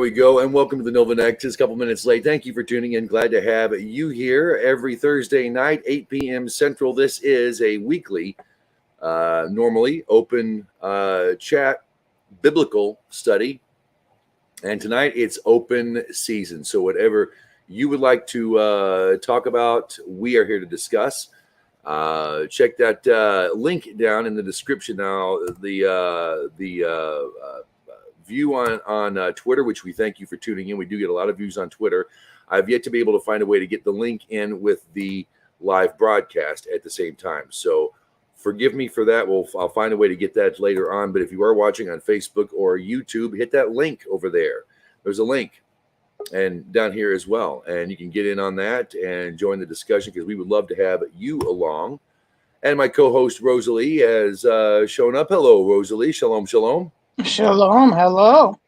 we go, and welcome to the Nilvah Nexus. A couple minutes late. Thank you for tuning in. Glad to have you here every Thursday night, 8 p.m. Central. This is a weekly, normally open chat biblical study, and tonight it's open season. So whatever you would like to talk about, we are here to discuss. Check that link down in the description now. The view on Twitter, which we thank you for tuning in. We do get a lot of views on Twitter. I've yet to be able to find a way to get the link in with the live broadcast at the same time. So forgive me for that. I'll find a way to get that later on. But if you are watching on Facebook or YouTube, hit that link over there. There's a link and down here as well. And you can get in on that and join the discussion because we would love to have you along. And my co-host Rosalie has shown up. Hello, Rosalie. Shalom, shalom. Shalom, hello.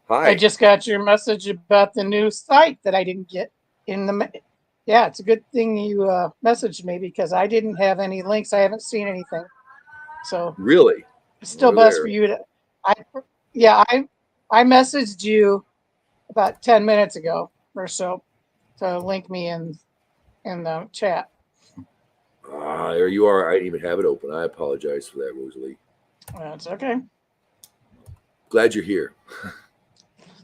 Hi. I just got your message about the new site that I didn't get in the. Yeah, it's a good thing you messaged me because I didn't have any links. I haven't seen anything. So Really, it's still best for you to. I messaged you about 10 minutes ago or so to link me in the chat. There you are. I didn't even have it open. I apologize for that, Rosalie. That's okay. Glad you're here.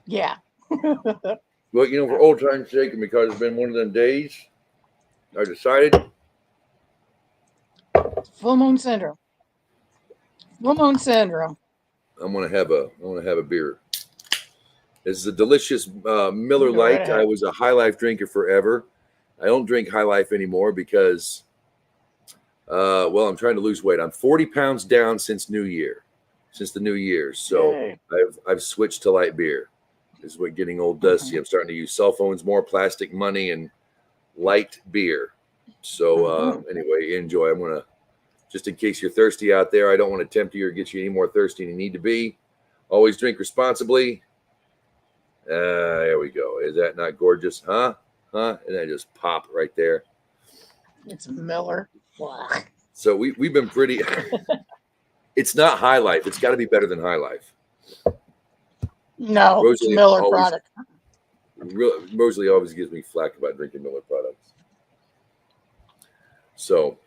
Yeah. Well, for old time's sake, and because it's been one of them days, I decided. Full moon syndrome. Full moon syndrome. I'm gonna have a beer. This is a delicious Miller Lite. I was a High Life drinker forever. I don't drink High Life anymore because, I'm trying to lose weight. I'm 40 pounds down since the New Year's. So Yay. I've switched to light beer. This is what getting old does to you. I'm starting to use cell phones more, plastic money, and light beer. So anyway, enjoy. I'm gonna, just in case you're thirsty out there, I don't want to tempt you or get you any more thirsty than you need to be. Always drink responsibly. There we go. Is that not gorgeous? Huh? And I just pop right there. It's Miller. So we've been pretty. It's not High Life. It's got to be better than High Life. No, it's Miller product. Rosalie always gives me flack about drinking Miller products. So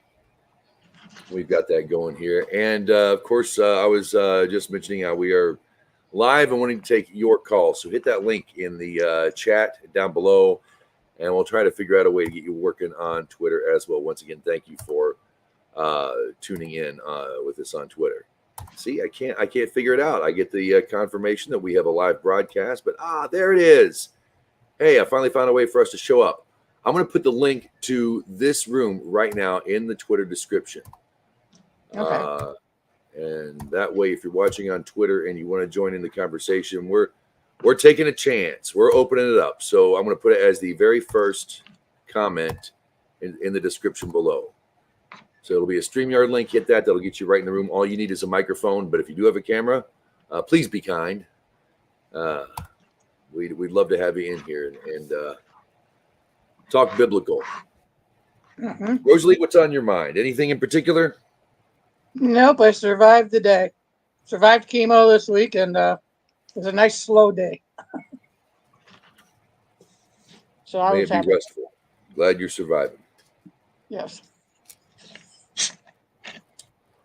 we've got that going here. And of course, I was just mentioning how we are live and wanting to take your calls. So hit that link in the chat down below, and we'll try to figure out a way to get you working on Twitter as well. Once again, thank you for tuning in with us on Twitter. See, I can't figure it out. I get the confirmation that we have a live broadcast, but there it is. Hey, I finally found a way for us to show up. I'm going to put the link to this room right now in the Twitter description. Okay. And that way, if you're watching on Twitter and you want to join in the conversation, we're taking a chance. We're opening it up. So I'm going to put it as the very first comment in the description below. So it'll be a StreamYard link. Hit that. That'll get you right in the room. All you need is a microphone. But if you do have a camera, please be kind. We'd love to have you in here and talk biblical. Rosalie, what's on your mind? Anything in particular? Nope, I survived the day. Survived chemo this week, and it was a nice slow day. So I was happy. Restful. Glad you're surviving. Yes.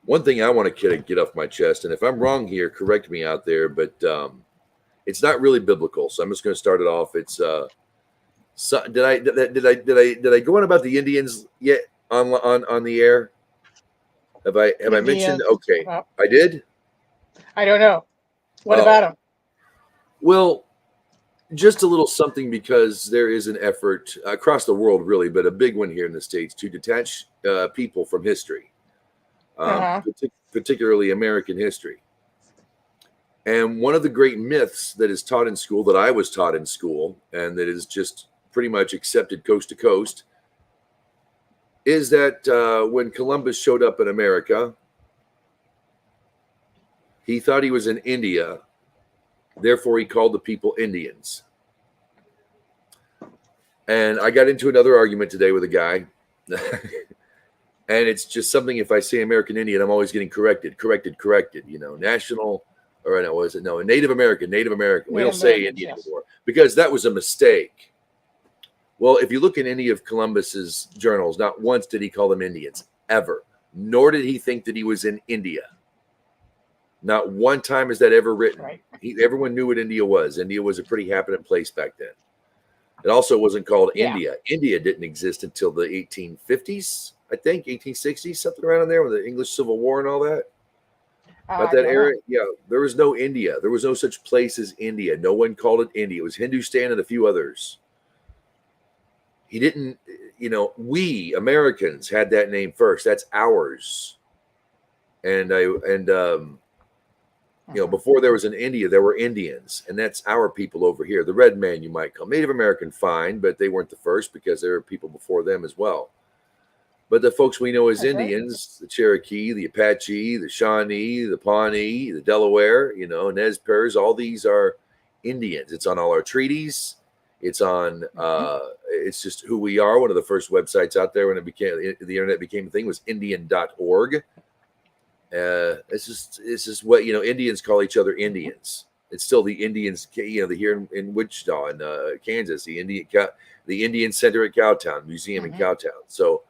One thing I want to get off my chest, and if I'm wrong here, correct me out there, but it's not really biblical. So I'm just going to start it off. It's did I go on about the Indians yet on the air? Have I mentioned? Okay, I did. I don't know. What about them? Well, just a little something, because there is an effort across the world, really, but a big one here in the States, to detach people from history. Particularly American history. And one of the great myths that is taught in school, that I was taught in school, and that is just pretty much accepted coast to coast, is that when Columbus showed up in America, he thought he was in India, therefore he called the people Indians. And I got into another argument today with a guy. And it's just something, if I say American Indian, I'm always getting corrected. National Or no, was it? No, Native American. Native American. We don't Native say Americans, Indian yes. anymore because that was a mistake. Well, if you look in any of Columbus's journals, not once did he call them Indians, ever. Nor did he think that he was in India. Not one time is that ever written. Right. Everyone knew what India was. India was a pretty happening place back then. It also wasn't called Yeah. India. India didn't exist until the 1850s, I think, 1860s, something around in there with the English Civil War and all that. About I that don't era, know. yeah, there was no India. There was no such place as India. No one called it India. It was Hindustan and a few others. He didn't, we Americans had that name first. That's ours. Before there was an India, there were Indians, and that's our people over here. The red man, you might call Native American, fine, but they weren't the first because there were people before them as well. But the folks we know as That's right. Indians, the Cherokee, the Apache, the Shawnee, the Pawnee, the Delaware, Nez Perce, all these are Indians. It's on all our treaties. It's on, it's just who we are. One of the first websites out there when the internet became a thing was Indian.org. It's just what Indians call each other Indians. It's still the Indians, here in Wichita and Kansas, the Indian Center at Cowtown Museum in Cowtown. So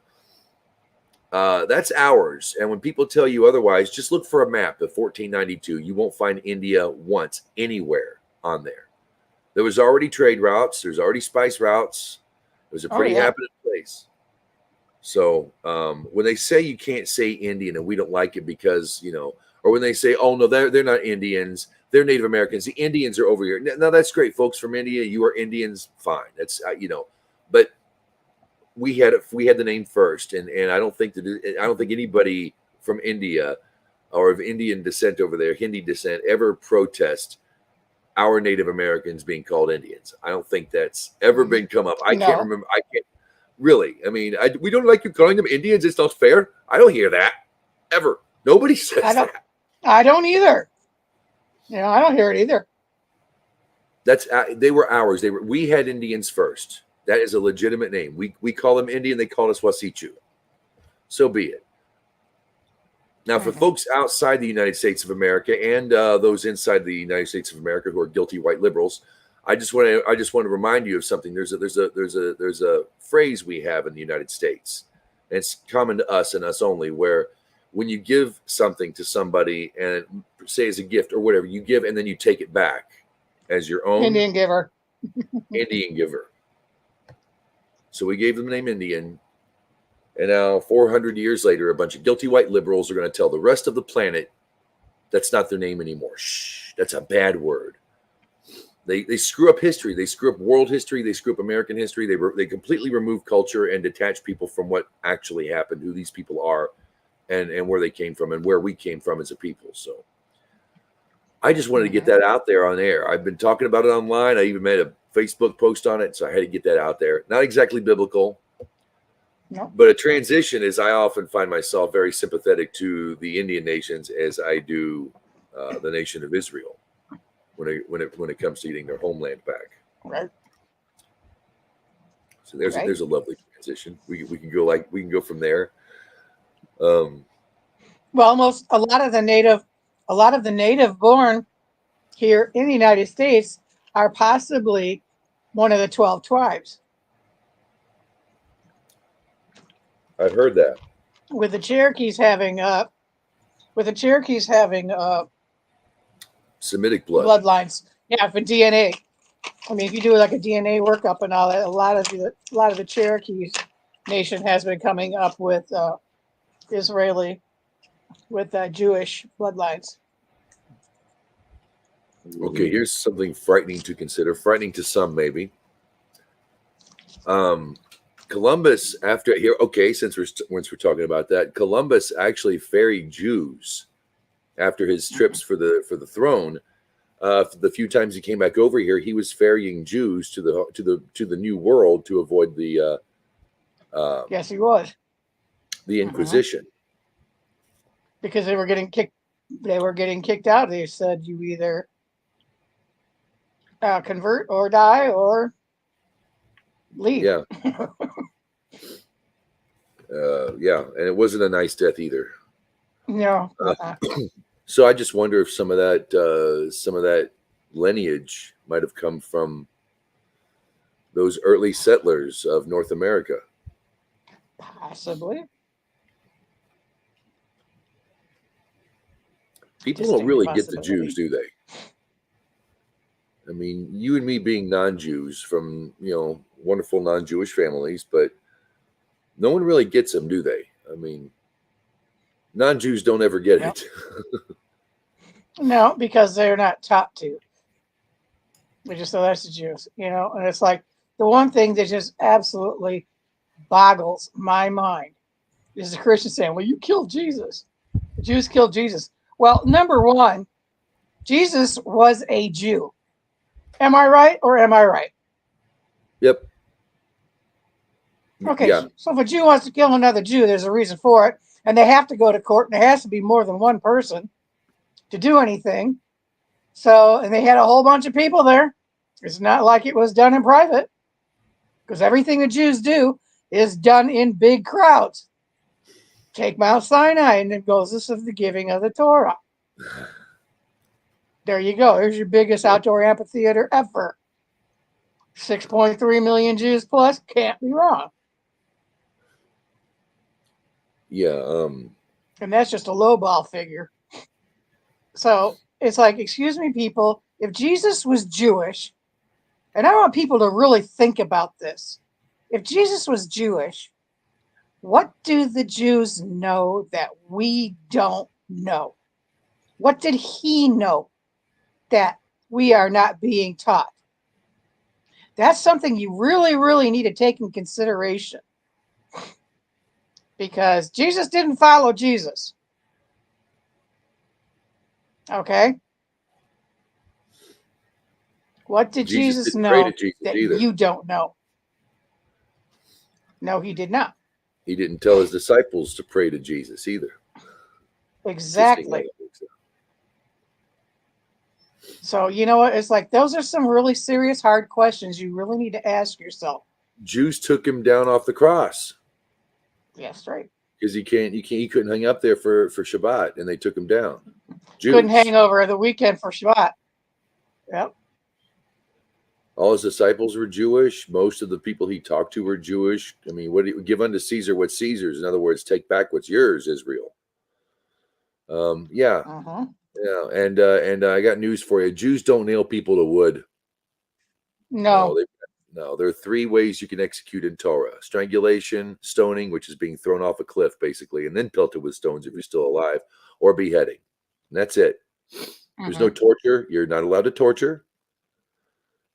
that's ours. And when people tell you otherwise, just look for a map of 1492. You won't find India once anywhere on there. There was already trade routes. There's already spice routes. It was a pretty happening place. So when they say you can't say Indian and we don't like it because, or when they say, oh, no, they're not Indians, they're Native Americans. The Indians are over here. Now, that's great, folks from India. You are Indians, fine. That's, but we had the name first. And I don't think anybody from India or of Indian descent over there, Hindi descent, ever protest our Native Americans being called Indians. I don't think that's ever been come up. I can't remember. I can't. Really, I mean, we don't like you calling them Indians. It's not fair. I don't hear that ever. Nobody says that. I don't either. I don't hear it either. That's they were ours. We had Indians first. That is a legitimate name. We call them Indian. They call us Wasichu. So be it. Now, for folks outside the United States of America and those inside the United States of America who are guilty white liberals, I just want to remind you of something. There's a phrase we have in the United States, and it's common to us and us only, where when you give something to somebody and say as a gift or whatever, you give and then you take it back as your own. Indian giver. Indian giver. So we gave them the name Indian, and now 400 years later, a bunch of guilty white liberals are going to tell the rest of the planet that's not their name anymore. Shh, that's a bad word. They screw up history. They screw up world history. They screw up American history. They completely remove culture and detach people from what actually happened, who these people are, and where they came from and where we came from as a people. So I just wanted to get that out there on air. I've been talking about it online. I even made a Facebook post on it, so I had to get that out there. Not exactly biblical, but a transition is I often find myself very sympathetic to the Indian nations as I do the nation of Israel. When it comes to getting their homeland back, right? So there's a lovely transition. We can go from there. Well, almost a lot of the native born here in the United States are possibly one of the 12 tribes. I've heard that. With the Cherokees having Semitic bloodlines, for DNA. I mean, if you do like a DNA workup and all that, a lot of the Cherokee nation has been coming up with Israeli, with Jewish bloodlines. Okay, here's something frightening to consider. Frightening to some, maybe. Columbus, after here, since we're talking about that, Columbus actually ferried Jews after his trips for the throne. The few times he came back over here, he was ferrying Jews to the New World to avoid the yes, he was, the Inquisition, because they were getting kicked out. They said you either convert or die or leave. Yeah. And it wasn't a nice death either. No. So I just wonder if some of that lineage might have come from those early settlers of North America. Possibly. People don't really get the Jews, do they? I mean, you and me being non-Jews from, wonderful non-Jewish families, but no one really gets them, do they? I mean, non-Jews don't ever get it. No, because they're not taught to. We just know that's the Jews, and it's like the one thing that just absolutely boggles my mind is the Christian saying, well, you killed Jesus. The Jews killed Jesus. Well, number one, Jesus was a Jew. Am I right or am I right? Yep. Okay, yeah. So if a Jew wants to kill another Jew, there's a reason for it, and they have to go to court, and there has to be more than one person to do anything. So, and they had a whole bunch of people there. It's not like it was done in private, because everything the Jews do is done in big crowds. Take Mount Sinai, and it goes, this is the giving of the Torah. There you go. Here's your biggest outdoor amphitheater ever. 6.3 million Jews plus. Can't be wrong. Yeah. And that's just a lowball figure. So it's like, excuse me, people, if Jesus was Jewish, and I want people to really think about this. If Jesus was Jewish, what do the Jews know that we don't know? What did he know that we are not being taught? That's something you really, really need to take in consideration. Because Jesus didn't follow Jesus. Okay? What did Jesus know that you don't know? No, he did not. He didn't tell his disciples to pray to Jesus either. Exactly. So, you know what? It's like, those are some really serious, hard questions you really need to ask yourself. Jews took him down off the cross. Yes, right. Because he couldn't hang up there for Shabbat, and they took him down. Jews. Couldn't hang over the weekend for Shabbat. Yep. All his disciples were Jewish. Most of the people he talked to were Jewish. I mean, what do you give unto Caesar what's Caesar's? In other words, take back what's yours, Israel. Yeah. Uh-huh. Yeah. And I got news for you. Jews don't nail people to wood. No. No, there are 3 ways you can execute in Torah: strangulation, stoning, which is being thrown off a cliff, basically, and then pelted with stones if you're still alive, or beheading. And that's it. There's no torture. You're not allowed to torture.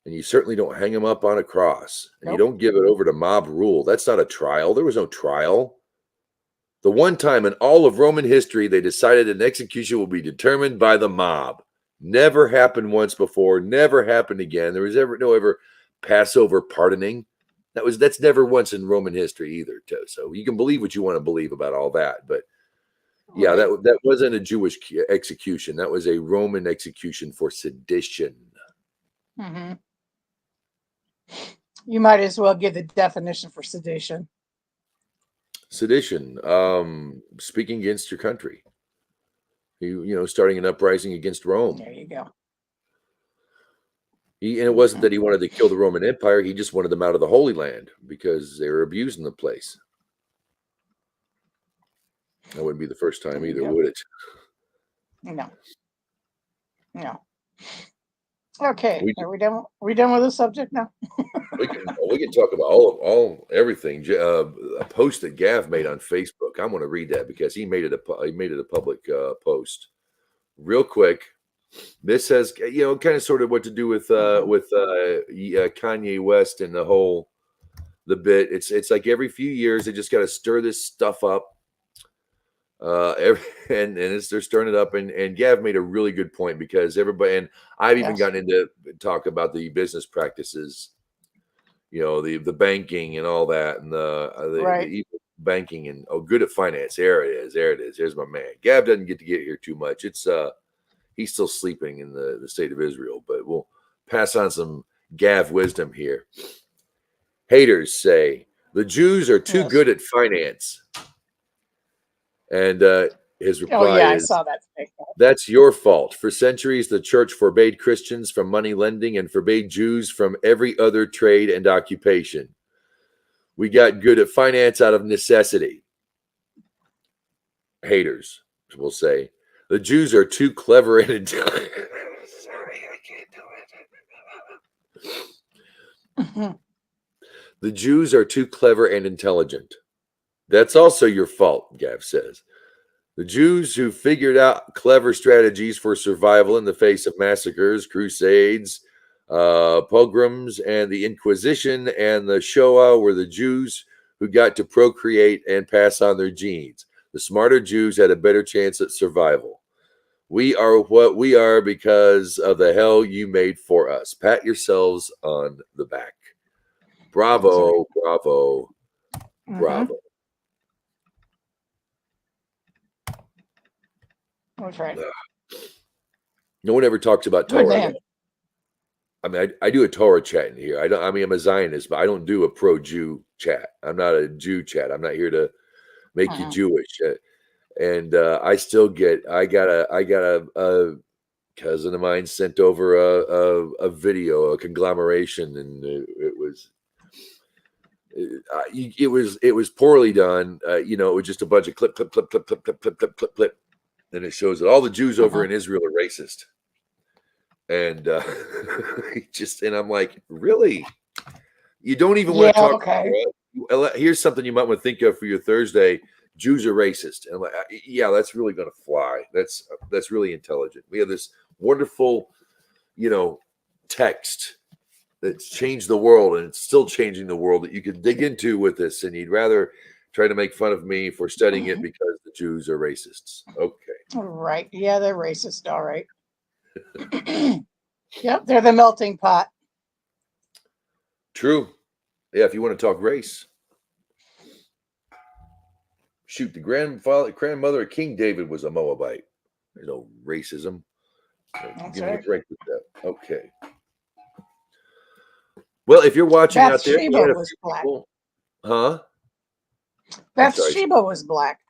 And you certainly don't hang them up on a cross. And you don't give it over to mob rule. That's not a trial. There was no trial. The one time in all of Roman history they decided an execution will be determined by the mob. Never happened once before. Never happened again. There was ever Passover pardoning. That's never once in Roman history either. So you can believe what you want to believe about all that, but yeah, that wasn't a Jewish execution. That was a Roman execution for sedition. Mm-hmm. You might as well give the definition for sedition. Sedition, speaking against your country. Starting an uprising against Rome. There you go. And it wasn't that he wanted to kill the Roman Empire. He just wanted them out of the Holy Land because they were abusing the place. That wouldn't be the first time either, would it? No. Okay, are we done? We done with the subject now? we can talk about everything. A post that Gav made on Facebook. I want to read that because he made it a public post. Real quick, this has kind of sort of what to do with Kanye West and the bit. It's like every few years they just got to stir this stuff up. And they're stirring it up, and Gav made a really good point because everybody, and I've even gotten into talk about the business practices, the banking and all that, and the evil banking and good at finance. There it is. There's my man. Gav doesn't get here too much. It's he's still sleeping in the state of Israel, but we'll pass on some Gav wisdom here. Haters say the Jews are too good at finance. And His Oh reply yeah, I is, saw that today. "That's your fault. For centuries, the church forbade Christians from money lending and forbade Jews from every other trade and occupation. We got good at finance out of necessity." Haters will say, "The Jews are too clever and intelligent." Sorry, I can't do it. Mhm. The Jews are too clever and intelligent. That's also your fault, Gav says. The Jews who figured out clever strategies for survival in the face of massacres, crusades, pogroms, and the Inquisition and the Shoah were the Jews who got to procreate and pass on their genes. The smarter Jews had a better chance at survival. We are what we are because of the hell you made for us. Pat yourselves on the back. Bravo, bravo, bravo. That's right. No one ever talks about Good Torah. man. I mean, I do a Torah chat in here. I mean, I'm a Zionist, but I don't do a pro-Jew chat. I'm not a Jew chat. I'm not here to make you Jewish. And I still get. I got a cousin of mine sent over a video, a conglomeration, and it was poorly done. It was just a bunch of clip, and it shows that all the Jews over in Israel are racist. And and I'm like, really? You don't even want to talk. Okay. Here's something you might want to think of for your Thursday. Jews are racist. And I'm like, yeah, that's really going to fly. That's really intelligent. We have this wonderful, text that's changed the world, and it's still changing the world that you can dig into with this. And you'd rather try to make fun of me for studying it because the Jews are racists. Okay. All right. Yeah, they're racist. All right. Yep, they're the melting pot. True. Yeah, if you want to talk race. Shoot, the grandmother of King David was a Moabite. There's no racism. Give me a break with that. Okay. Well, if you're watching out there, Bathsheba was black. Huh? Bathsheba was black.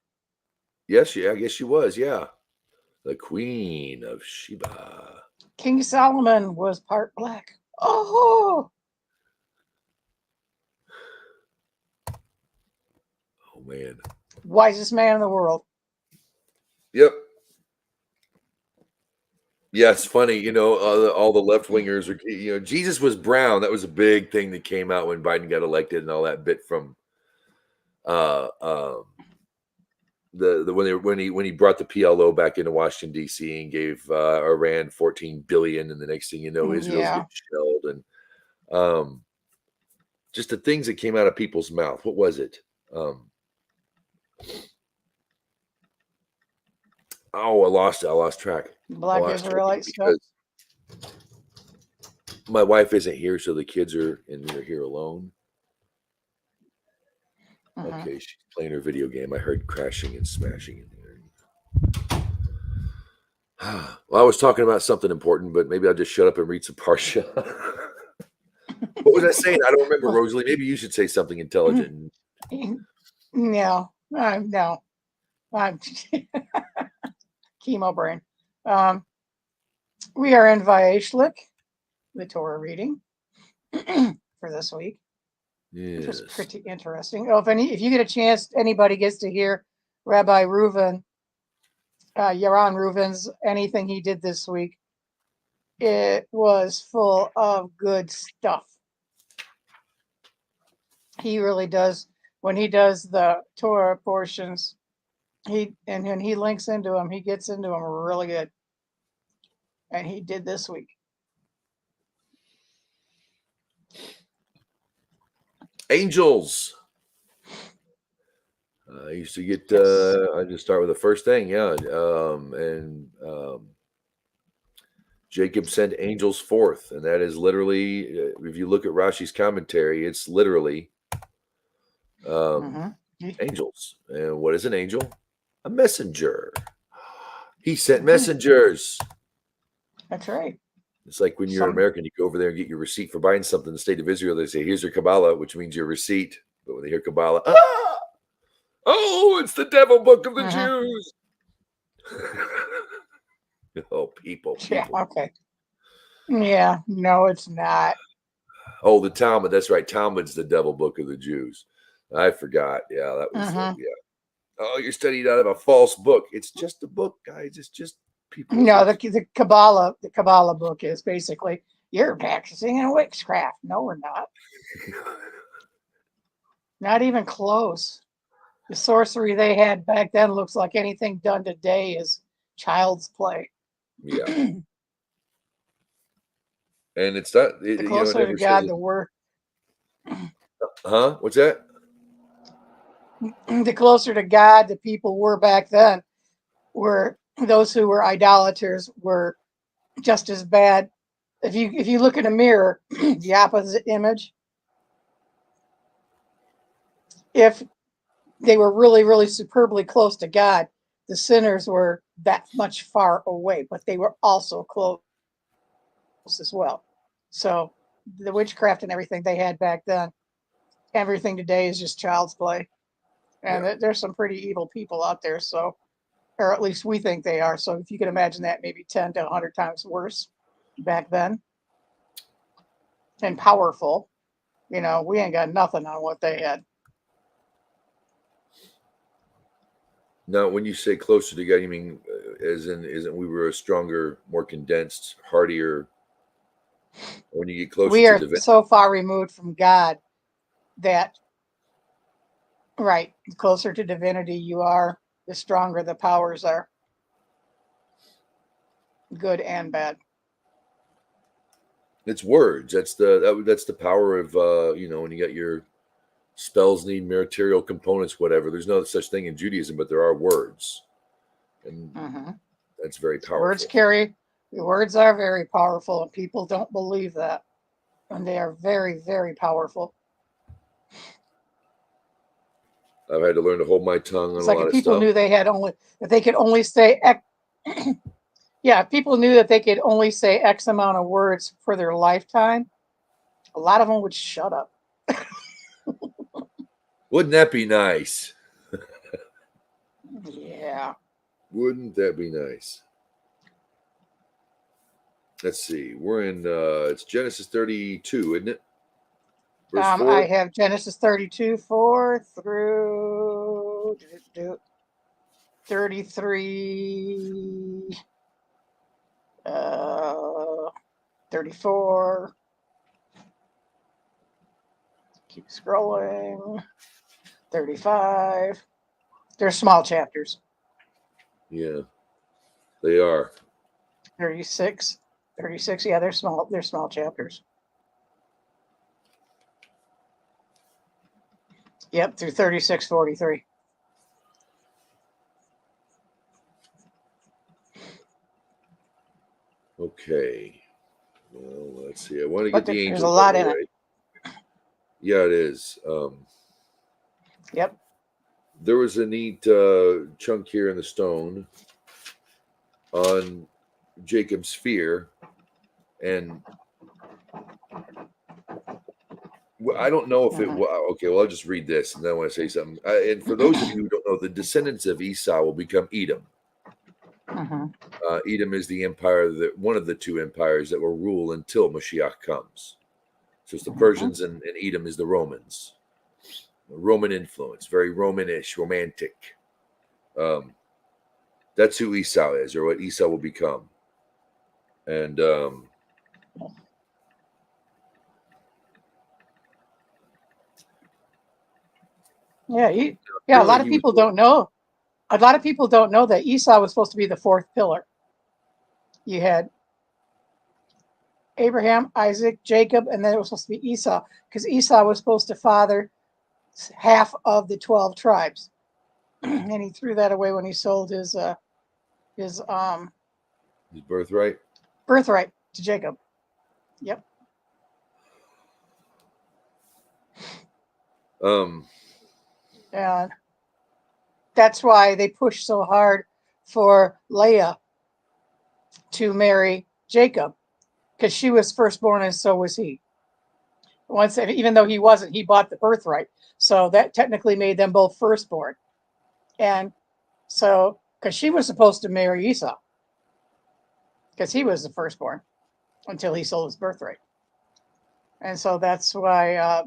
Yes, I guess she was. Yeah, the Queen of Sheba. King Solomon was part black. Oh man, wisest man in the world. Yep. Yeah, it's funny, all the left wingers are, Jesus was brown. That was a big thing that came out when Biden got elected, and all that bit from when he brought the PLO back into Washington D.C. and gave Iran $14 billion, and the next thing you know, Israel's getting shelled, and just the things that came out of people's mouth. What was it? I lost track. Black Israelite stuff. My wife isn't here, so the kids are here alone. Okay, she's playing her video game. I heard crashing and smashing in there. Well, I was talking about something important, but maybe I'll just shut up and read some Parsha. What was I saying? I don't remember, Rosalie. Maybe you should say something intelligent. No. I'm chemo brain. We are in Vayeshlik, the Torah reading for this week. Yes. Which is pretty interesting. Oh, if you get a chance, anybody gets to hear Rabbi Reuven, Yaron Reuven's anything he did this week, it was full of good stuff. He really does. When he does the Torah portions, when he links into them, he gets into them really good. And he did this week. Angels. I used to get. I just start with the first thing, Jacob sent angels forth, and that is literally, if you look at Rashi's commentary, it's literally angels. And what is an angel? A messenger. He sent messengers. That's right. It's like when you're American, you go over there and get your receipt for buying something in the state of Israel. They say, "Here's your Kabbalah," which means your receipt. But when they hear Kabbalah, oh, it's the devil book of the Jews. Oh, people. Yeah, okay. Yeah, no, it's not. Oh, the Talmud. That's right. Talmud's the devil book of the Jews. I forgot. Yeah, that was yeah. Oh, you're studying out of a false book. It's just a book, guys. It's just people. No, the Kabbalah book is basically you're practicing in witchcraft. No, we're not. Not even close. The sorcery they had back then looks like anything done today is child's play. Yeah. And it's not. The closer to God, the worse. Huh? What's that? The closer to God the people were back then, were those who were idolaters were just as bad. If you look in a mirror, the opposite image, if they were really, really superbly close to God, the sinners were that much far away, but they were also close as well. So the witchcraft and everything they had back then, everything today is just child's play. And there's some pretty evil people out there, so, or at least we think they are. So if you can imagine that, maybe 10 to 100 times worse back then. And powerful. We ain't got nothing on what they had. Now, when you say closer to God, you mean as in, isn't we were a stronger, more condensed, hardier? When you get closer we to are divinity, so far removed from God that, right, the closer to divinity you are, the stronger the powers are, good and bad. it's words. That's the power of when you got your spells need material components, whatever. There's no such thing in Judaism, but there are words, and that's very powerful. Words are very powerful, and people don't believe that, and they are very, very powerful. I've had to learn to hold my tongue on a lot of stuff. If people knew that they could only say yeah, if people knew that they could only say X amount of words for their lifetime, a lot of them would shut up. Wouldn't that be nice? Yeah. Wouldn't that be nice? Let's see. We're in it's Genesis 32, isn't it? Verse 4? I have Genesis 32, 4 through 33, 34. Keep scrolling. 35. They're small chapters. Yeah, they are. 36. Yeah, they're small chapters. Yep, through 36:43. Okay. Well, let's see. I want to get the angel. There's a lot in it. Yeah, it is. Yep. There was a neat chunk here in the stone on Jacob's fear, and I don't know if it. Okay, well, I'll just read this, and then I want to say something. And for those of you who don't know, the descendants of Esau will become Edom. Edom is the empire one of the two empires that will rule until Mashiach comes. So it's the Persians, and Edom is the Romans. Roman influence, very Romanish, romantic. That's who Esau is, or what Esau will become. And a lot of people don't know. A lot of people don't know that Esau was supposed to be the fourth pillar. You had Abraham, Isaac, Jacob, and then it was supposed to be Esau, because Esau was supposed to father half of the 12 tribes. And he threw that away when he sold his birthright to Jacob. Yep. And that's why they pushed so hard for Leah to marry Jacob, because she was firstborn and so was he. Even though he wasn't, he bought the birthright. So that technically made them both firstborn. And so because she was supposed to marry Esau, because he was the firstborn until he sold his birthright. And so that's why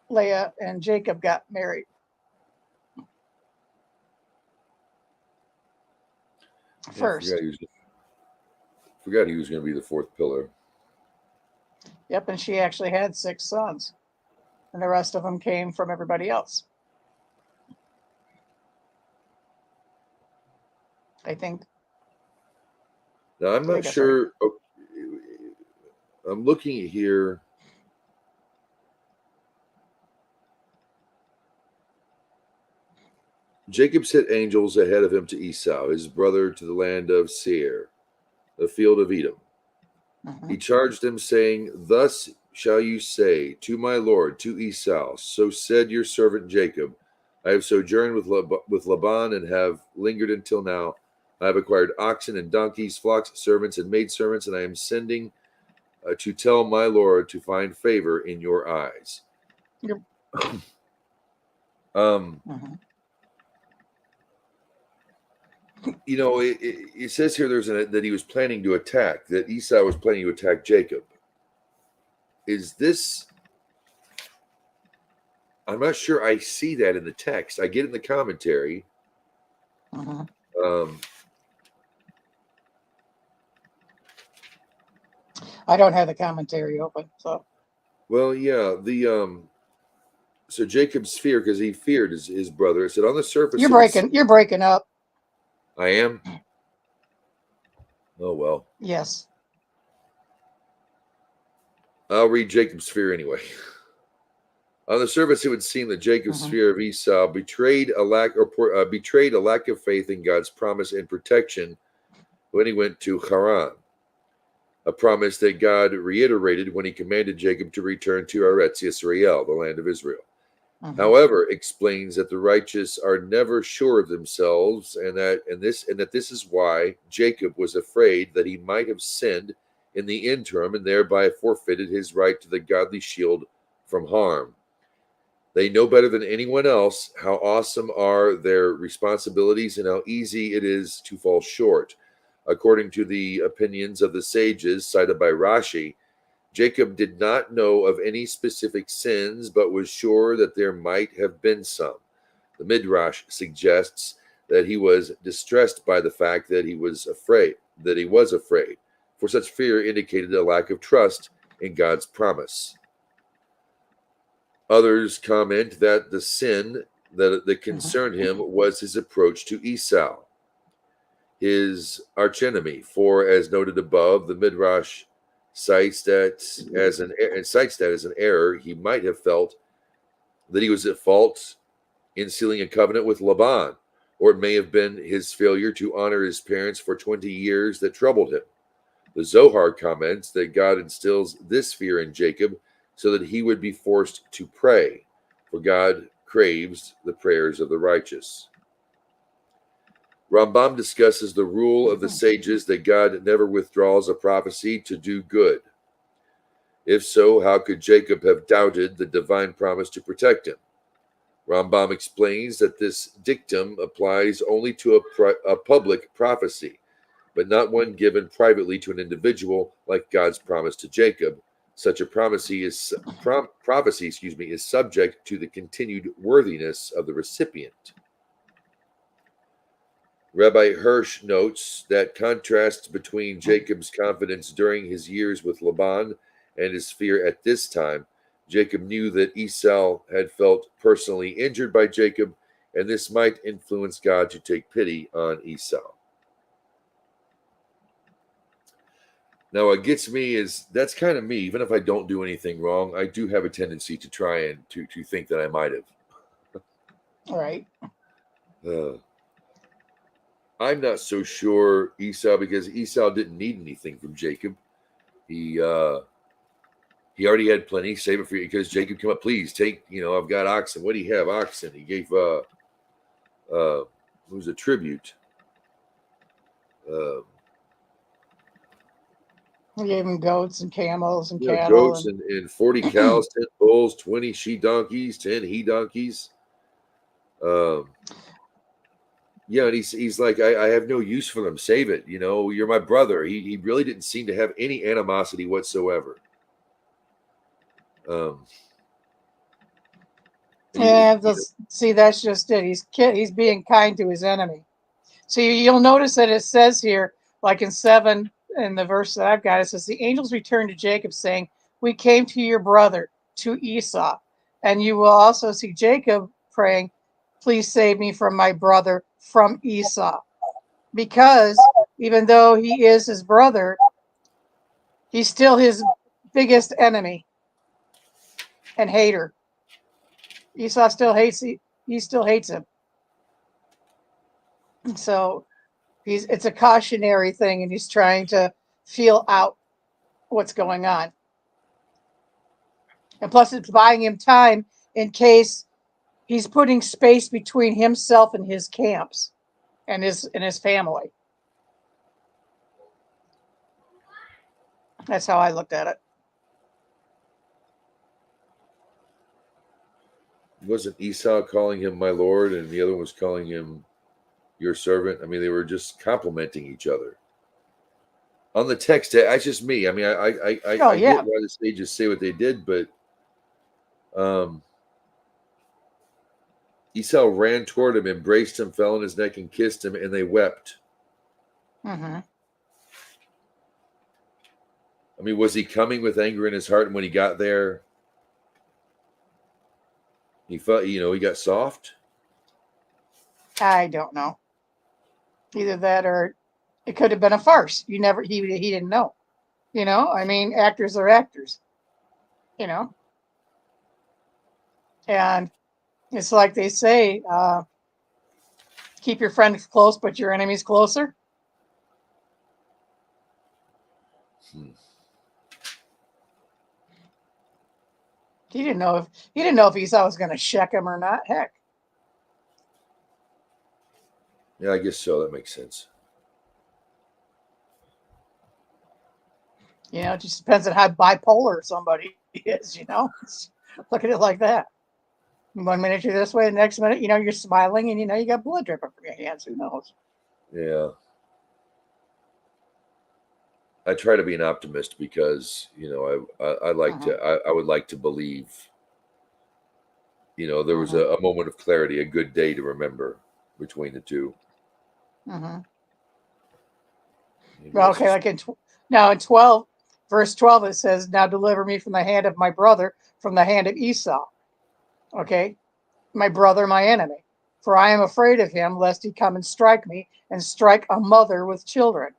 Leah and Jacob got married first. I forgot he was going to be the fourth pillar. Yep, and she actually had 6 sons, and the rest of them came from everybody else. I think. Now, I'm not sure. I'm looking at here. Jacob sent angels ahead of him to Esau, his brother, to the land of Seir, the field of Edom. He charged them, saying, "Thus shall you say to my lord, to Esau, so said your servant Jacob, I have sojourned with Laban and have lingered until now. I have acquired oxen and donkeys, flocks, servants, and maidservants, and I am sending to tell my lord to find favor in your eyes." Yep. You know, it says here that he was planning to attack, that Esau was planning to attack Jacob. Is this? I'm not sure I see that in the text. I get it in the commentary. I don't have the commentary open, so. Well, yeah, so Jacob's fear, because he feared his brother. It said on the surface. You're breaking up. I am. Oh well. Yes. I'll read Jacob's fear anyway. On the surface, it would seem that Jacob's fear of Esau betrayed a lack of faith in God's promise and protection when he went to Haran, a promise that God reiterated when he commanded Jacob to return to Eretz Yisrael, the land of Israel. However, explains that the righteous are never sure of themselves, and that this is why Jacob was afraid that he might have sinned in the interim and thereby forfeited his right to the godly shield from harm. They know better than anyone else how awesome are their responsibilities and how easy it is to fall short. According to the opinions of the sages cited by Rashi, Jacob did not know of any specific sins, but was sure that there might have been some. The Midrash suggests that he was distressed by the fact that he was afraid, for such fear indicated a lack of trust in God's promise. Others comment that the sin that concerned him was his approach to Esau, his archenemy, for as noted above, the Midrash cites that as an error. He might have felt that he was at fault in sealing a covenant with Laban, or it may have been his failure to honor his parents for 20 years that troubled him. The Zohar comments that God instills this fear in Jacob so that he would be forced to pray, for God craves the prayers of the righteous. Rambam discusses the rule of the sages that God never withdraws a prophecy to do good. If so, how could Jacob have doubted the divine promise to protect him? Rambam explains that this dictum applies only to a public prophecy, but not one given privately to an individual like God's promise to Jacob. Such a prophecy is subject to the continued worthiness of the recipient. Rabbi Hirsch notes that contrast between Jacob's confidence during his years with Laban and his fear at this time. Jacob knew that Esau had felt personally injured by Jacob, and this might influence God to take pity on Esau. Now, what gets me is that's kind of me. Even if I don't do anything wrong, I do have a tendency to try and to think that I might have. All right. I'm not so sure Esau, because Esau didn't need anything from Jacob. He already had plenty. Save it for you, because Jacob came up, please take, I've got oxen. What do you have? Oxen. He gave it was a tribute. He gave him goats and camels and cattle. Goats and 40 cows, 10 bulls, 20 she donkeys, 10 he donkeys. Yeah, and he's like, I have no use for them. Save it. You know, you're my brother. He really didn't seem to have any animosity whatsoever. See, that's just it. He's being kind to his enemy. So you'll notice that it says here, like in 7, in the verse that I've got, it says, the angels returned to Jacob saying, we came to your brother, to Esau. And you will also see Jacob praying, please save me from my brother, from Esau. Because even though he is his brother, he's still his biggest enemy and hater. Esau still hates he still hates him. So it's a cautionary thing, and he's trying to feel out what's going on. And plus it's buying him time in case he's putting space between himself and his camps and his family. That's how I looked at it. Wasn't Esau calling him my lord, and the other one was calling him your servant? I mean, they were just complimenting each other. On the text, that's just me. I mean, I get why the sages say what they did, but Esau ran toward him, embraced him, fell on his neck, and kissed him, and they wept. Mm-hmm. I mean, was he coming with anger in his heart, and when he got there, he felt, he got soft? I don't know. Either that or it could have been a farce. He didn't know. I mean, actors are actors. And it's like they say, keep your friends close, but your enemies closer. He didn't know if Esau was going to check him or not. Heck. Yeah, I guess so. That makes sense. It just depends on how bipolar somebody is. Look at it like that. 1 minute you're this way, the next minute, you're smiling, and you got blood dripping from your hands. Who knows? Yeah. I try to be an optimist because, I like I would like to believe, there was a moment of clarity, a good day to remember between the two. Mm-hmm. Well, okay, like in 12, verse 12, it says, now deliver me from the hand of my brother, from the hand of Esau. Okay, my brother, my enemy. For I am afraid of him, lest he come and strike me, and strike a mother with children.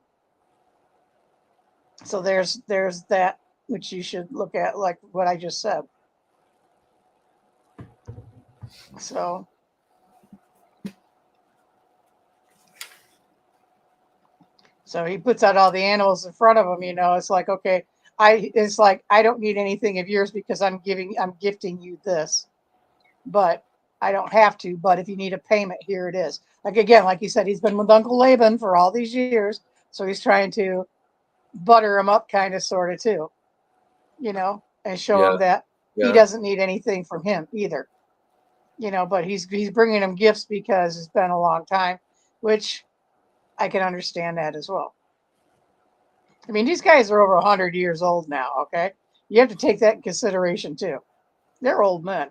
So there's that, which you should look at, like what I just said. So he puts out all the animals in front of him. It's like, okay, I don't need anything of yours because I'm gifting you this, but I don't have to. But if you need a payment, here it is. Like, again, like you said, he's been with Uncle Laban for all these years, so he's trying to butter him up, kind of, sort of, too, and show him that he doesn't need anything from him either, But he's bringing him gifts because it's been a long time, which I can understand that as well. I mean, these guys are over 100 years old now, okay? You have to take that in consideration, too. They're old men.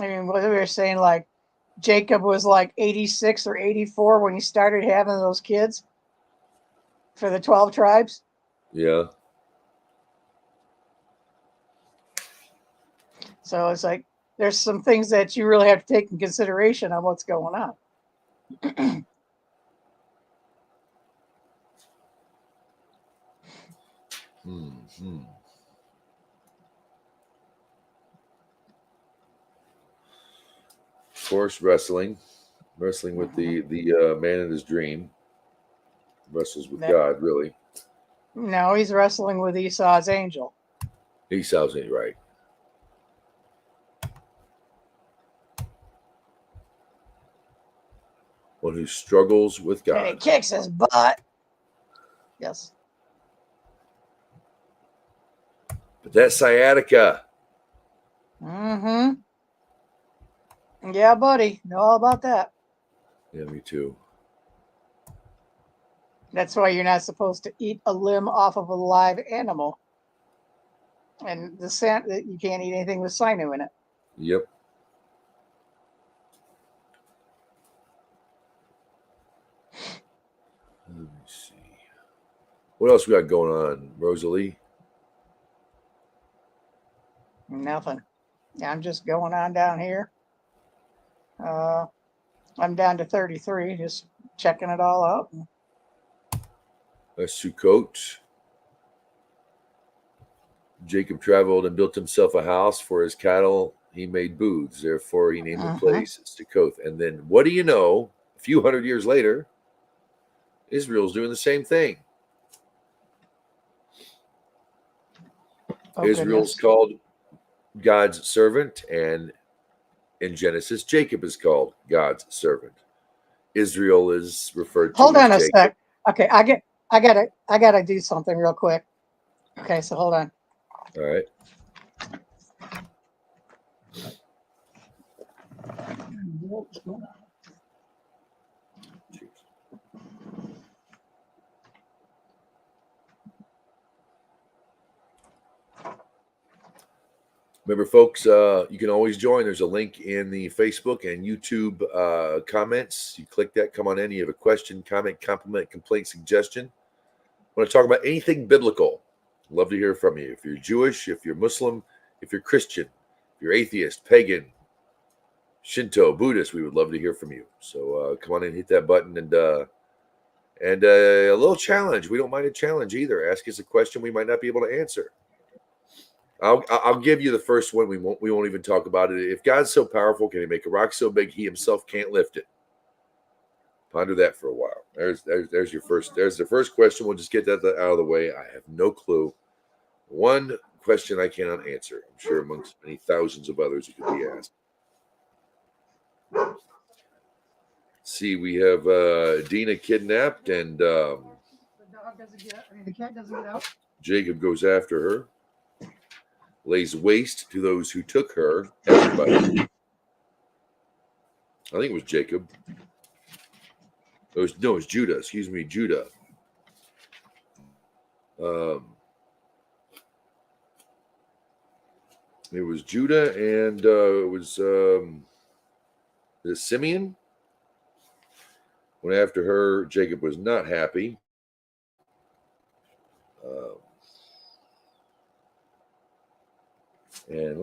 I mean, what we were saying, like, Jacob was like 86 or 84 when he started having those kids for the 12 tribes. Yeah. So it's like, there's some things that you really have to take in consideration on what's going on. Mm-hmm. Of course, wrestling with the man in his dream. Wrestles with God, really. No, he's wrestling with Esau's angel. Esau's ain't right. One who struggles with God. And he kicks his butt. Yes. But that sciatica. Mm-hmm. Yeah, buddy. Know all about that. Yeah, me too. That's why you're not supposed to eat a limb off of a live animal. And you can't eat anything with sinew in it. Yep. Let me see. What else we got going on, Rosalie? Nothing. I'm just going on down here. I'm down to 33, just checking it all out. Sukkot. Jacob traveled and built himself a house for his cattle. He made booths. Therefore, he named the place Sukkot. And then, what do you know? A few hundred years later, Israel's doing the same thing. Israel's called God's servant, and in Genesis, Jacob is called God's servant. Israel is referred to. Hold on a sec. Okay, I gotta do something real quick. Okay, so hold on. All right. What's going on? Remember, folks, you can always join. There's a link in the Facebook and YouTube comments. You click that, come on in. You have a question, comment, compliment, complaint, suggestion. Want to talk about anything biblical? Love to hear from you. If you're Jewish, if you're Muslim, if you're Christian, if you're atheist, pagan, Shinto, Buddhist, we would love to hear from you. So come on in, hit that button, and a little challenge. We don't mind a challenge either. Ask us a question we might not be able to answer. I'll give you the first one. We won't even talk about it. If God's so powerful, can he make a rock so big he himself can't lift it? Ponder that for a while. There's your first. There's the first question. We'll just get that out of the way. I have no clue. One question I cannot answer. I'm sure amongst many thousands of others it could be asked. See, we have Dina kidnapped, and The dog doesn't get. I mean, the cat doesn't get out. Jacob goes after her. Lays waste to those who took her. Everybody. I think it was Jacob. It was Judah. Excuse me, Judah. It was Judah, and it was Simeon. Went after her. Jacob was not happy. And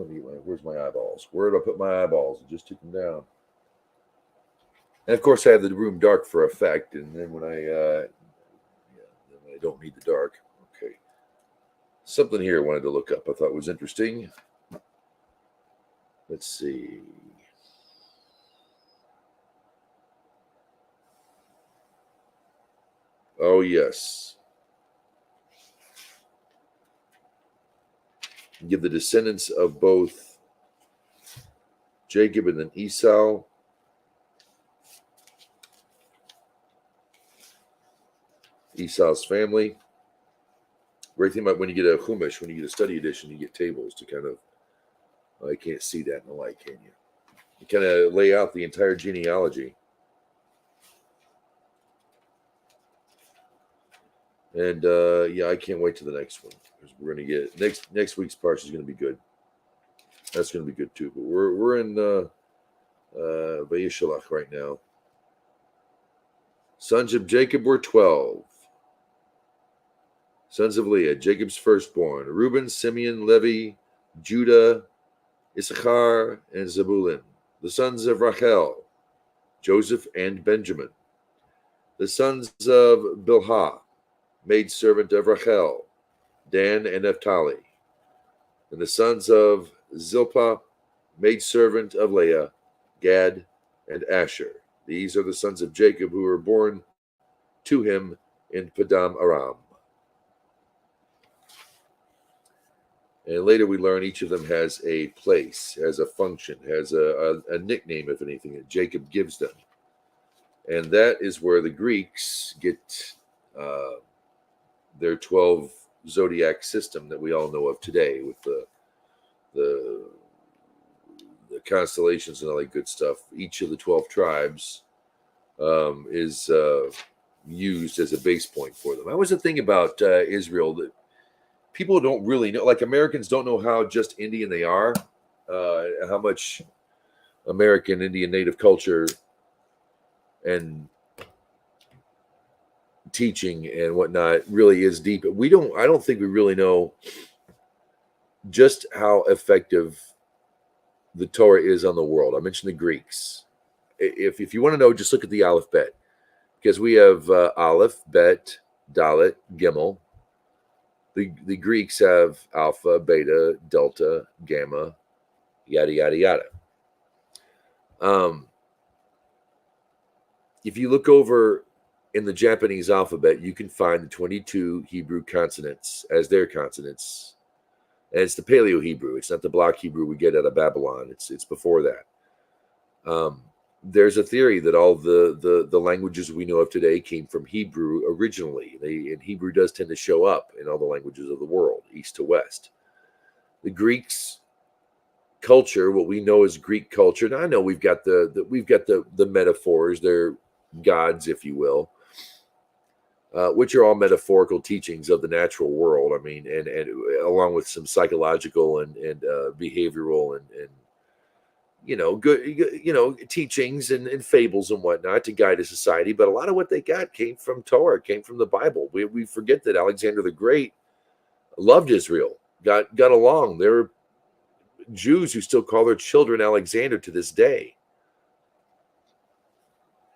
where's my eyeballs? Where did I put my eyeballs? I just took them down. And of course, I have the room dark for effect. And then when I don't need the dark. Okay. Something here I wanted to look up. I thought was interesting. Let's see. Oh, yes. Give the descendants of both Jacob and then Esau. Esau's family. Great thing about when you get a Chumash, when you get a study edition, you get tables to kind of, I can't see that in the light, can you? You kind of lay out the entire genealogy. And I can't wait to the next one, because we're going to get next week's parsha is going to be good. That's going to be good too. But we're in Vayishalach right now. Sons of Jacob were 12. Sons of Leah, Jacob's firstborn: Reuben, Simeon, Levi, Judah, Issachar, and Zebulun. The sons of Rachel, Joseph and Benjamin. The sons of Bilhah, maidservant of Rachel, Dan and Naphtali. And the sons of Zilpah, maidservant of Leah, Gad and Asher. These are the sons of Jacob who were born to him in Padam Aram. And later we learn each of them has a place, has a function, has a nickname, if anything, that Jacob gives them. And that is where the Greeks get their 12 zodiac system that we all know of today, with the constellations and all that good stuff. Each of the 12 tribes is used as a base point for them. I was the thing about Israel that people don't really know, like Americans don't know how just Indian they are, how much American Indian native culture and teaching and whatnot really is deep. I don't think we really know just how effective the Torah is on the world. I mentioned the Greeks. If you want to know, just look at the Aleph Bet, because we have Aleph, Bet, Dalet, Gimel. The Greeks have Alpha, Beta, Delta, Gamma, yada, yada, yada. If you look over in the Japanese alphabet, you can find the 22 Hebrew consonants as their consonants. And it's the Paleo Hebrew. It's not the block Hebrew we get out of Babylon. It's before that. There's a theory that all the languages we know of today came from Hebrew originally. And Hebrew does tend to show up in all the languages of the world, east to west. The Greeks' culture, what we know as Greek culture. Now I know we've got the metaphors, they're gods, if you will, which are all metaphorical teachings of the natural world. I mean, and along with some psychological and behavioral and good teachings and fables and whatnot to guide a society. But a lot of what they got came from Torah, came from the Bible. We forget that Alexander the Great loved Israel, got along. There were Jews who still call their children Alexander to this day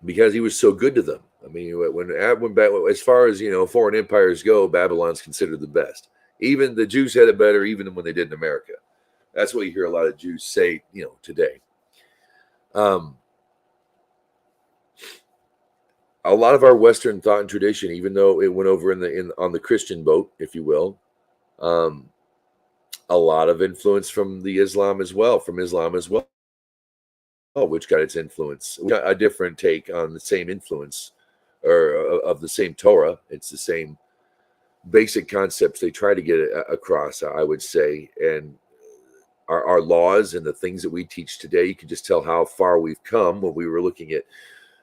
because he was so good to them. I mean, when as far as foreign empires go, Babylon's considered the best. Even the Jews had it better, even when they did in America. That's what you hear a lot of Jews say, today. A lot of our Western thought and tradition, even though it went over on the Christian boat, if you will, a lot of influence from Islam as well, which got its influence. We got a different take on the same influence or of the same Torah. It's the same basic concepts they try to get across, I would say. And our laws and the things that we teach today, you can just tell how far we've come when we were looking at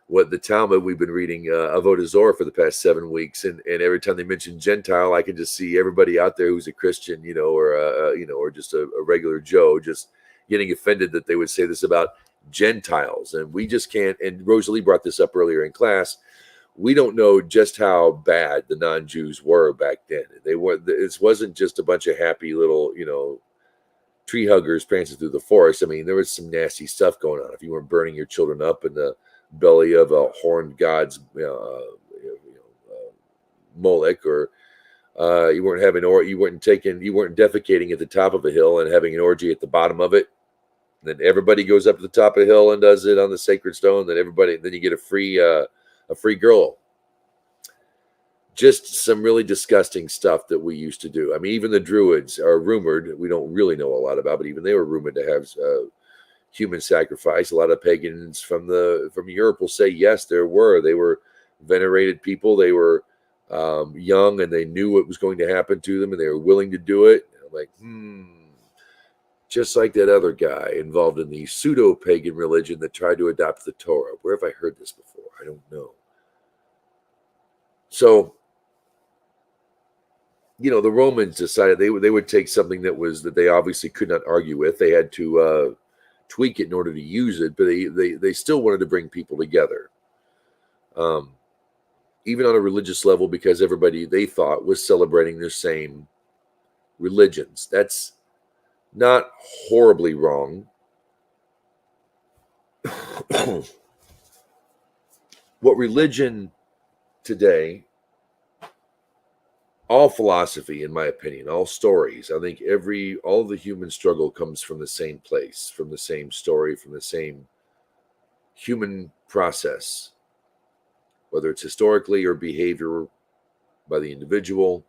what the Talmud, we've been reading Avodah Zorah for the past 7 weeks. And every time they mention Gentile, I can just see everybody out there who's a Christian, or just a regular Joe just getting offended that they would say this about Gentiles. And we just can't. And Rosalie brought this up earlier in class. We don't know just how bad the non-Jews were back then. It wasn't just a bunch of happy little, tree huggers prancing through the forest. I mean, there was some nasty stuff going on. If you weren't burning your children up in the belly of a horned god's Molech, or you weren't defecating at the top of a hill and having an orgy at the bottom of it. And then everybody goes up to the top of the hill and does it on the sacred stone. Then you get a free girl. Just some really disgusting stuff that we used to do. I mean, even the Druids are rumored, we don't really know a lot about, but even they were rumored to have human sacrifice. A lot of pagans from Europe will say, yes, there were. They were venerated people. They were young and they knew what was going to happen to them and they were willing to do it. And I'm like, just like that other guy involved in the pseudo-pagan religion that tried to adopt the Torah. Where have I heard this before? I don't know. So, the Romans decided they would take something that they obviously could not argue with. They had to tweak it in order to use it, but they still wanted to bring people together, even on a religious level, because everybody they thought was celebrating their same religions. That's not horribly wrong. What religion today, all philosophy, in my opinion, all stories, I think all the human struggle comes from the same place, from the same story, from the same human process, whether it's historically or behavior by the individual.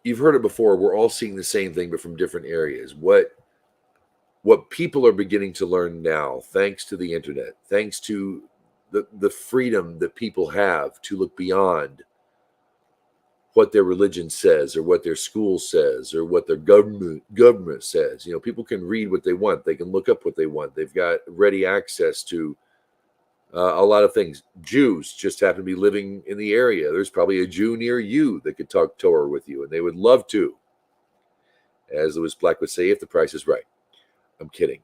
You've heard it before. We're all seeing the same thing, but from different areas. What people are beginning to learn now, thanks to the internet, thanks to the freedom that people have to look beyond what their religion says or what their school says or what their government says. You know, people can read what they want. They can look up what they want. They've got ready access to a lot of things. Jews just happen to be living in the area. There's probably a Jew near you that could talk Torah with you, and they would love to. As Lewis Black would say, if the price is right. I'm kidding.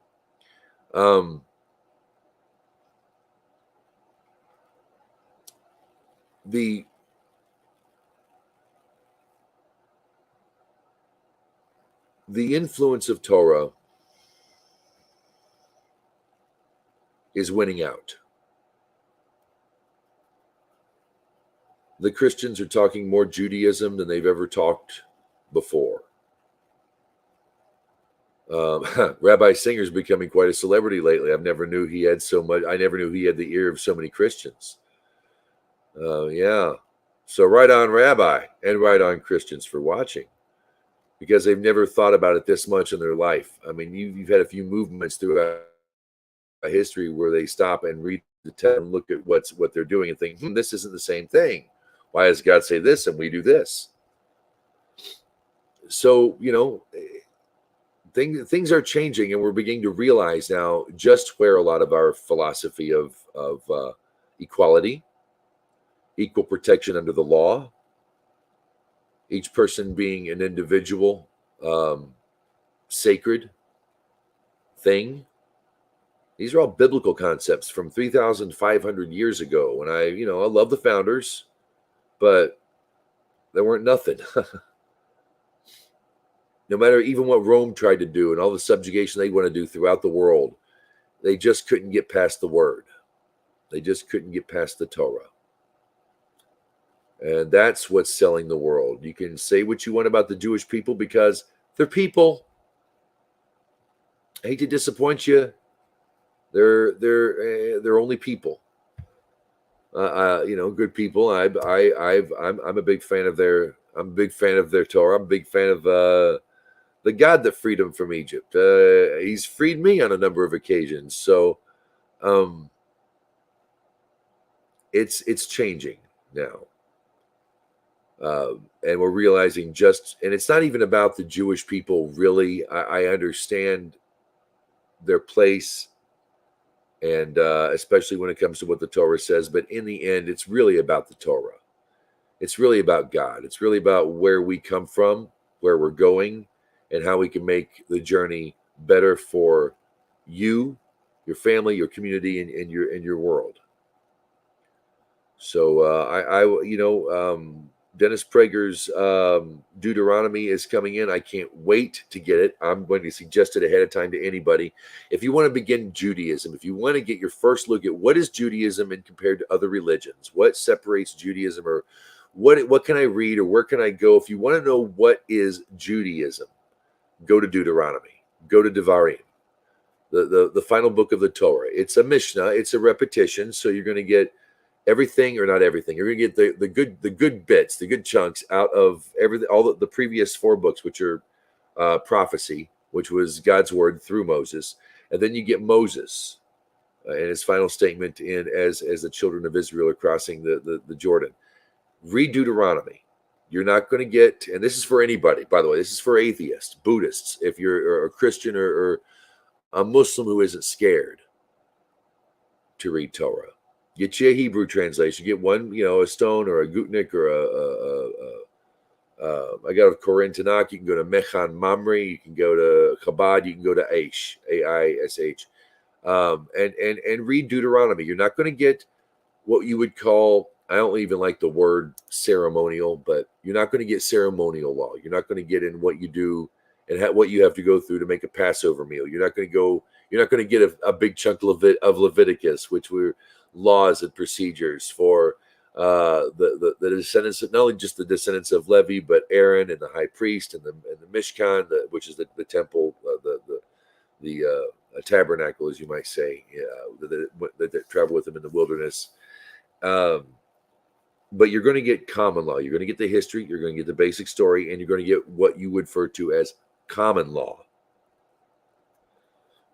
The influence of Torah is winning out. The Christians are talking more Judaism than they've ever talked before. Rabbi Singer's becoming quite a celebrity lately. I never knew he had the ear of so many Christians. Yeah. So right on, Rabbi, and right on, Christians, for watching, because they've never thought about it this much in their life. I mean, you've had a few movements throughout history where they stop and read the text and look at what they're doing and think, this isn't the same thing. Why does God say this and we do this? So, you know, things are changing, and we're beginning to realize now just where a lot of our philosophy of equality, equal protection under the law, each person being an individual, sacred thing. These are all biblical concepts from 3,500 years ago. And I love the founders, but they weren't nothing. No matter even what Rome tried to do and all the subjugation they want to do throughout the world, they just couldn't get past the word. They just couldn't get past the Torah. And that's what's selling the world. You can say what you want about the Jewish people because they're people. I hate to disappoint you. They're only people. Good people. I'm a big fan of their. I'm a big fan of their Torah. I'm a big fan of the God that freed them from Egypt. He's freed me on a number of occasions. So, it's changing now. And we're realizing and it's not even about the Jewish people, really. I understand their place, and especially when it comes to what the Torah says. But in the end, it's really about the Torah. It's really about God. It's really about where we come from, where we're going, and how we can make the journey better for you, your family, your community, and your world. So Dennis Prager's Deuteronomy is coming in. I can't wait to get it. I'm going to suggest it ahead of time to anybody. If you want to begin Judaism, if you want to get your first look at what is Judaism and compared to other religions, what separates Judaism, or what can I read, or where can I go? If you want to know what is Judaism, go to Deuteronomy, go to Devarim, the final book of the Torah. It's a Mishnah, it's a repetition, so you're going to get everything, or not everything. You're going to get the good bits, the good chunks out of everything, all the previous 4 books, which are prophecy, which was God's word through Moses, and then you get Moses and his final statement as the children of Israel are crossing the Jordan. Read Deuteronomy. You're not going to get, and this is for anybody, by the way, this is for atheists, Buddhists, if you're a Christian or a Muslim who isn't scared to read Torah. Get you a Hebrew translation. Get one, a Stone or a Gutnick or I got a Koren Tanakh. You can go to Mechan Mamre. You can go to Chabad. You can go to Aish, Aish, and read Deuteronomy. You're not going to get what you would call, I don't even like the word ceremonial, but you're not going to get ceremonial law. You're not going to get in what you do and what you have to go through to make a Passover meal. You're not going to get a big chunk of Leviticus, which were laws and procedures for the descendants of, not only just the descendants of Levi, but Aaron and the high priest and the Mishkan, which is the temple, the tabernacle, as you might say, that travel with them in the wilderness. But you're going to get common law. You're going to get the history. You're going to get the basic story, and you're going to get what you would refer to as common law.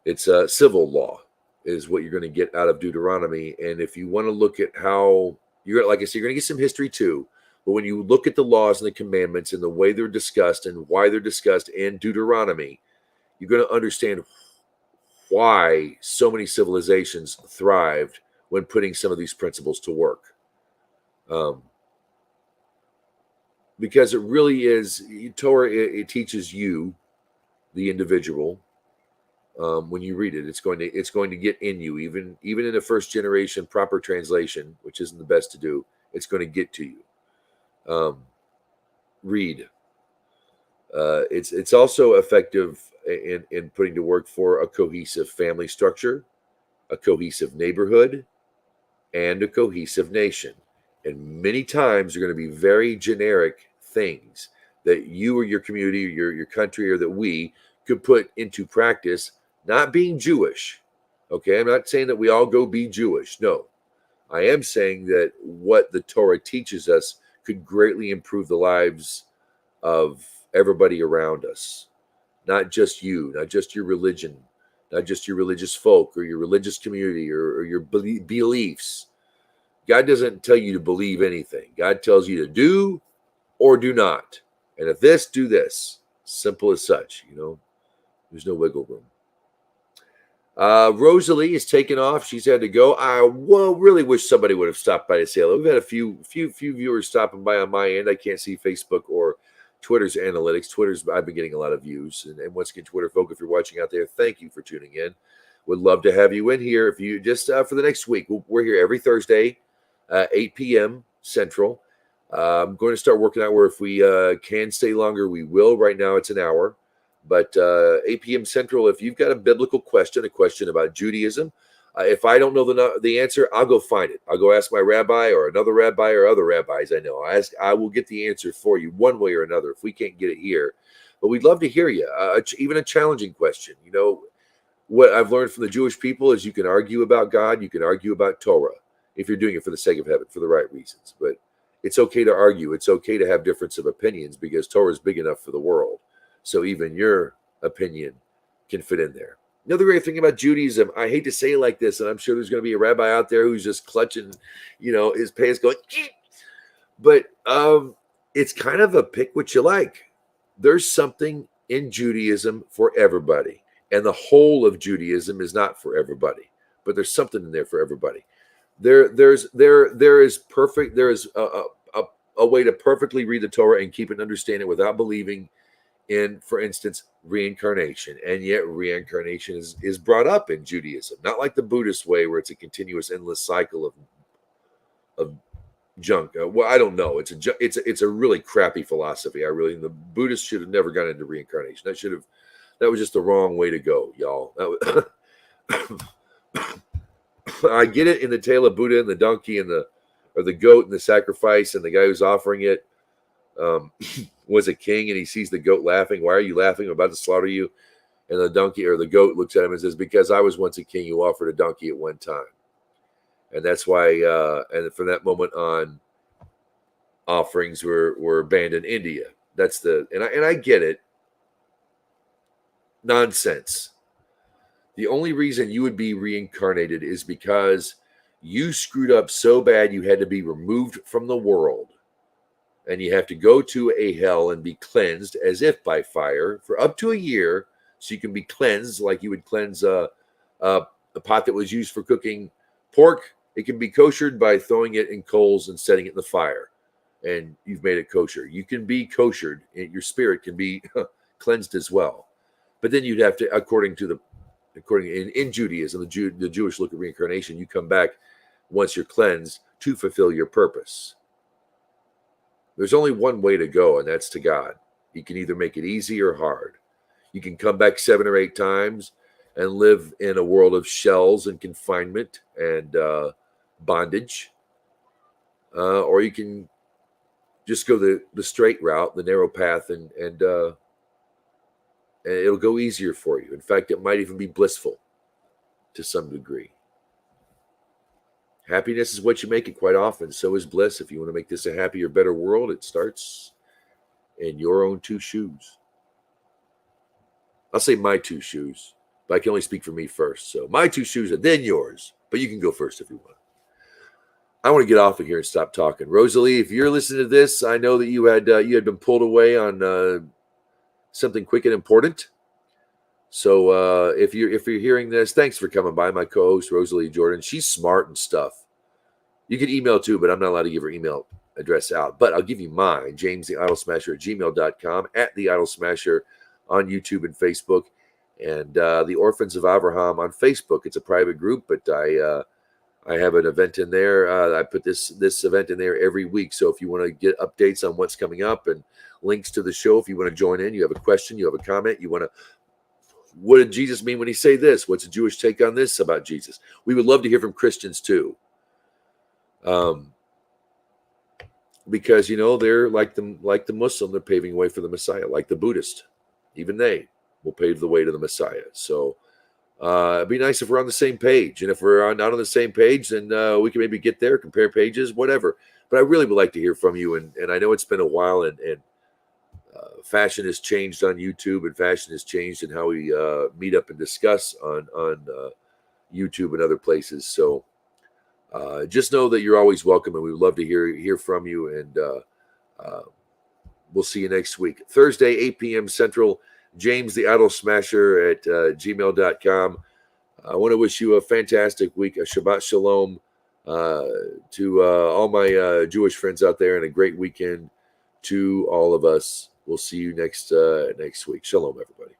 It's civil law is what you're going to get out of Deuteronomy. And if you want to look at how like I said, you're going to get some history too. But when you look at the laws and the commandments and the way they're discussed and why they're discussed in Deuteronomy, you're going to understand why so many civilizations thrived when putting some of these principles to work. Because it really is, Torah, it teaches you, the individual, when you read it, it's going to get in you, even in a first generation proper translation, which isn't the best to do. It's going to get to you. Read. It's also effective in putting to work for a cohesive family structure, a cohesive neighborhood, and a cohesive nation. And many times they're going to be very generic things that you or your community or your country or that we could put into practice, not being Jewish. Okay, I'm not saying that we all go be Jewish. No, I am saying that what the Torah teaches us could greatly improve the lives of everybody around us. Not just you, not just your religion, not just your religious folk or your religious community or your beliefs. God doesn't tell you to believe anything. God tells you to do or do not. And if this, do this. Simple as such, There's no wiggle room. Rosalie is taken off. She's had to go. I really wish somebody would have stopped by to say hello. We've had a few viewers stopping by on my end. I can't see Facebook or Twitter's analytics. I've been getting a lot of views. And once again, Twitter folk, if you're watching out there, thank you for tuning in. Would love to have you in here. If you just for the next week, we're here every Thursday, 8 p.m. Central. I'm going to start working out where if we can stay longer, we will. Right now, it's an hour. But 8 p.m. Central, if you've got a biblical question, a question about Judaism, if I don't know the answer, I'll go find it. I'll go ask my rabbi or another rabbi or other rabbis I know. I will get the answer for you one way or another if we can't get it here. But we'd love to hear you, even a challenging question. What I've learned from the Jewish people is you can argue about God, you can argue about Torah, if you're doing it for the sake of heaven, for the right reasons. But it's okay to argue. It's okay to have difference of opinions because Torah is big enough for the world. So even your opinion can fit in there. Another great thing about Judaism, I hate to say it like this, and I'm sure there's going to be a rabbi out there who's just clutching, his pants going, but it's kind of a pick what you like. There's something in Judaism for everybody. And the whole of Judaism is not for everybody, but there's something in there for everybody. There is a way to perfectly read the Torah and keep it and understand it without believing in, for instance, reincarnation. And yet reincarnation is brought up in Judaism, not like the Buddhist way where it's a continuous, endless cycle of junk. I don't know. It's a really crappy philosophy. The Buddhists should have never gone into reincarnation. That was just the wrong way to go, y'all. I get it in the tale of Buddha and the donkey and the goat and the sacrifice, and the guy who's offering it was a king, and he sees the goat laughing. Why are you laughing? I'm about to slaughter you. And the donkey or the goat looks at him and says, because I was once a king who offered a donkey at one time. And that's why, and from that moment on, offerings were banned in India. And I get it. Nonsense. The only reason you would be reincarnated is because you screwed up so bad you had to be removed from the world. And you have to go to a hell and be cleansed as if by fire for up to a year. So you can be cleansed like you would cleanse a pot that was used for cooking pork. It can be koshered by throwing it in coals and setting it in the fire. And you've made it kosher. You can be koshered. Your spirit can be cleansed as well. But then you'd have to, according in Judaism, the Jewish look at reincarnation, you come back once you're cleansed to fulfill your purpose. There's only one way to go, and that's to God. You can either make it easy or hard. You can come back 7 or 8 times and live in a world of shells and confinement and bondage, or you can just go the straight route, the narrow path, and it'll go easier for you. In fact, it might even be blissful to some degree. Happiness is what you make it quite often. So is bliss. If you want to make this a happier, better world, it starts in your own 2 shoes. I'll say my 2 shoes, but I can only speak for me first. So my 2 shoes are then yours, but you can go first if you want. I want to get off of here and stop talking. Rosalie, if you're listening to this, I know that you had been pulled away on something quick and important. So if you're hearing this, thanks for coming by. My co-host Rosalie Jordan, she's smart and stuff. You can email too, but I'm not allowed to give her email address out. But I'll give you mine, jamestheidolsmasher at gmail.com, at the Idol Smasher on YouTube and Facebook, and the Orphans of Abraham on Facebook. It's a private group, but I have an event in there. I put this event in there every week. So if you want to get updates on what's coming up and links to the show, if you want to join in, you have a question, you have a comment, you want to, what did Jesus mean when he say this? What's a Jewish take on this about Jesus? We would love to hear from Christians too. Because they're like the Muslim, they're paving the way for the Messiah, like the Buddhist, even they will pave the way to the Messiah. So it'd be nice if we're on the same page, and if we're not on the same page, then we can maybe get there, compare pages, whatever. But I really would like to hear from you, and I know it's been a while, and fashion has changed on YouTube, and fashion has changed in how we meet up and discuss on YouTube and other places. So just know that you're always welcome, and we would love to hear from you. And we'll see you next week, Thursday, 8 p.m. Central. James the Idol Smasher at gmail.com. I want to wish you a fantastic week, a Shabbat Shalom to all my Jewish friends out there, and a great weekend to all of us. We'll see you next week. Shalom, everybody.